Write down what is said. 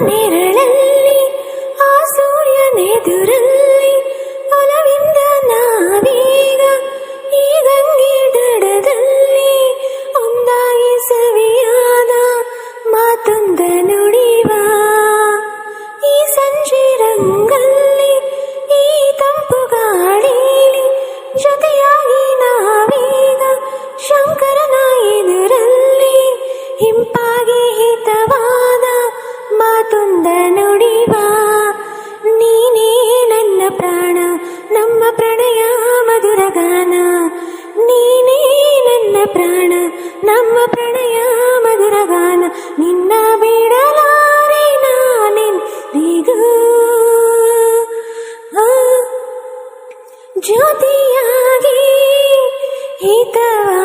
ನೆರಳಲ್ಲಿ ಆ ಸೂರ್ಯನೆದುರಲ್ಲಿ ಒಲವಿಂದ ನಾವೀಗ ಈ ಗಂಗೆ ದಡದಲ್ಲಿ ಒಂದಾಗಿ ಸವಿಯಾದ ಮಾತೊಂದ ನುಡಿವ ಈ ಸಂಜೆ ರಂಗಲ್ಲಿ ಈ ತಂಪು ಗಾಳಿಲಿ ಜೊತೆಯಾಗಿ ನಾವೀಗ ಶಂಕರನ ಎದುರಲ್ಲಿ ಹಿಂಪಾಗಿ ಹಿತವಾದ ಮಾತೊಂದ ನುಡಿವ ನೀನೇ ನನ್ನ ಪ್ರಾಣ ನಮ್ಮ ಪ್ರಣಯ ಮಧುರ ಗಾನ ನೀನೇ ನನ್ನ ಪ್ರಾಣ ನಮ್ಮ ಪ್ರಣಯ ಮಧುರ ಗಾನ ನಿನ್ನ ಬಿಡಲಾರೆ ನಾನೆಂದಿಗೂ ಜ್ಯೋತಿಯಾಗಿ ಹಿತವಾ